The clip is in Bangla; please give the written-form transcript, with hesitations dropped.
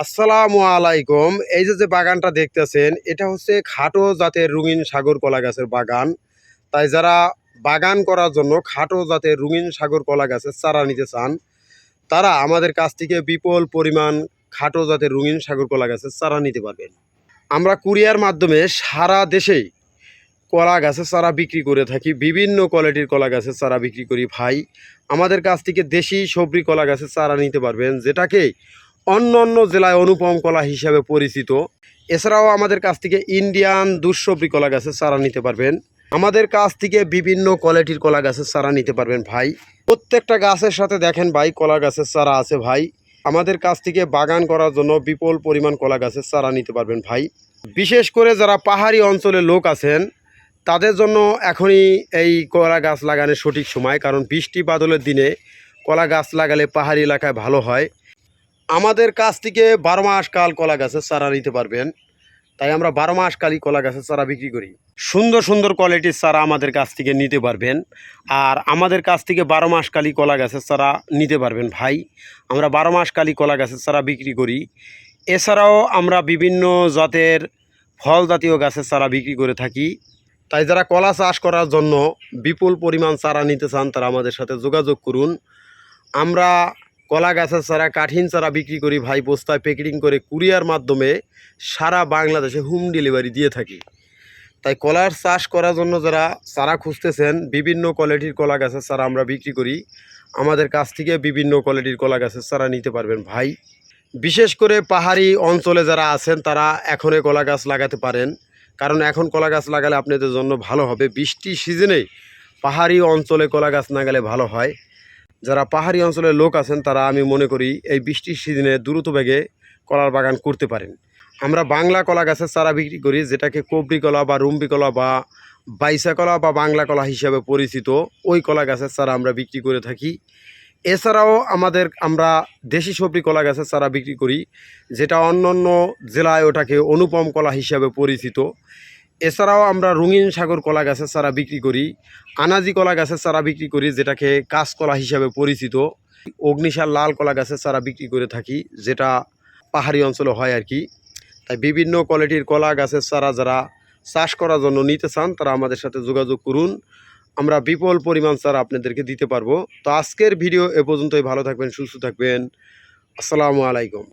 আসসালামু আলাইকুম। এই যে বাগানটা দেখতেছেন, এটা হচ্ছে খাটো জাতের রঙিন সাগর কলা গাছের বাগান। তাই যারা বাগান করার জন্য খাটো জাতের রঙিন সাগর কলা গাছের চারা নিতে চান, তারা আমাদের কাছ থেকে বিপুল পরিমাণ খাটো জাতের রঙিন সাগর কলা গাছের চারা নিতে পারবেন। আমরা কুরিয়ার মাধ্যমে সারা দেশেই কলা গাছের চারা বিক্রি করে থাকি। বিভিন্ন কোয়ালিটির কলা গাছের চারা বিক্রি করি ভাই। আমাদের কাছ থেকে দেশি সবরি কলা গাছের চারা নিতে পারবেন, যেটাকে অন্য অন্য জেলায় অনুপম কলা হিসাবে পরিচিত। এছাড়াও আমাদের কাছ থেকে ইন্ডিয়ান দুঃসবরি কলা গাছের চারা নিতে পারবেন। আমাদের কাছ থেকে বিভিন্ন কোয়ালিটির কলা গাছের চারা নিতে পারবেন ভাই। প্রত্যেকটা গাছের সাথে দেখেন ভাই কলা গাছের চারা আছে ভাই। আমাদের কাছ থেকে বাগান করার জন্য বিপুল পরিমাণ কলা গাছের চারা নিতে পারবেন ভাই। বিশেষ করে যারা পাহাড়ি অঞ্চলের লোক আছেন, তাদের জন্য এখনই এই কলা গাছ লাগানোর সঠিক সময়, কারণ বৃষ্টি বাদলের দিনে কলা গাছ লাগালে পাহাড়ি এলাকায় ভালো হয়। আমাদের কাছ থেকে 12 মাস কাল কলা গাছের চারা নিতে পারবেন। তাই আমরা 12 মাস কালই কলা গাছের চারা বিক্রি করি। সুন্দর সুন্দর কোয়ালিটির চারা আমাদের কাছ থেকে নিতে পারবেন। আর আমাদের কাছ থেকে 12 মাস কালই কলা গাছের চারা নিতে পারবেন ভাই। আমরা 12 মাস কালই কলা গাছের চারা বিক্রি করি। এছাড়াও আমরা বিভিন্ন জাতের ফল জাতীয় গাছের চারা বিক্রি করে থাকি। তাই যারা কলা চাষ করার জন্য বিপুল পরিমাণ চারা নিতে চান, তারা আমাদের সাথে যোগাযোগ করুন। আমরা কলা গাছের চারা, কাঠিন চারা বিক্রি করি ভাই, বস্তায় প্যাকেটিং করে কুরিয়ার মাধ্যমে সারা বাংলাদেশে হোম ডেলিভারি দিয়ে থাকি। তাই কলার চাষ করার জন্য যারা চারা খুঁজতেছেন, বিভিন্ন কোয়ালিটির কলা গাছের চারা আমরা বিক্রি করি। আমাদের কাছ থেকে বিভিন্ন কোয়ালিটির কলা গাছের চারা নিতে পারবেন ভাই। বিশেষ করে পাহাড়ি অঞ্চলে যারা আছেন, তারা এখনই কলা গাছ লাগাতে পারেন, কারণ এখন কলা গাছ লাগালে আপনাদের জন্য ভালো হবে। বৃষ্টির সিজনে পাহাড়ি অঞ্চলে কলা গাছ লাগালে ভালো হয়। যারা পাহাড়ি অঞ্চলের লোক আছেন, তারা আমি মনে করি এই বৃষ্টির সিজনে দ্রুত বেগে কলার বাগান করতে পারেন। আমরা বাংলা কলা গাছের চারা বিক্রি করি, যেটাকে কবরি কলা বা রুম্বি কলা বা বাইসা কলা বা বাংলা কলা হিসাবে পরিচিত। ওই কলা গাছের চারা আমরা বিক্রি করে থাকি। এছাড়াও আমরা দেশি সবরি কলা গাছের চারা বিক্রি করি, যেটা অন্য অন্য জেলায় ওটাকে অনুপম কলা হিসাবে পরিচিত। এছাড়াও আমরা রঙিন সাগর কলা গাছের চারা বিক্রি করি, আনাজি কলা গাছের চারা বিক্রি করি, যেটাকে কাঁচকলা হিসাবে পরিচিত। অগ্নিশাল লাল কলা গাছের চারা বিক্রি করে থাকি, যেটা পাহাড়ি অঞ্চলে হয় আর কি। তাই বিভিন্ন কোয়ালিটির কলা গাছের চারা যারা চাষ করার জন্য নিতে চান, তারা আমাদের সাথে যোগাযোগ করুন। আমরা বিপুল পরিমাণ চারা আপনাদেরকে দিতে পারবো। তো আজকের ভিডিও এ পর্যন্তই। ভালো থাকবেন, সুস্থ থাকবেন। আসসালামু আলাইকুম।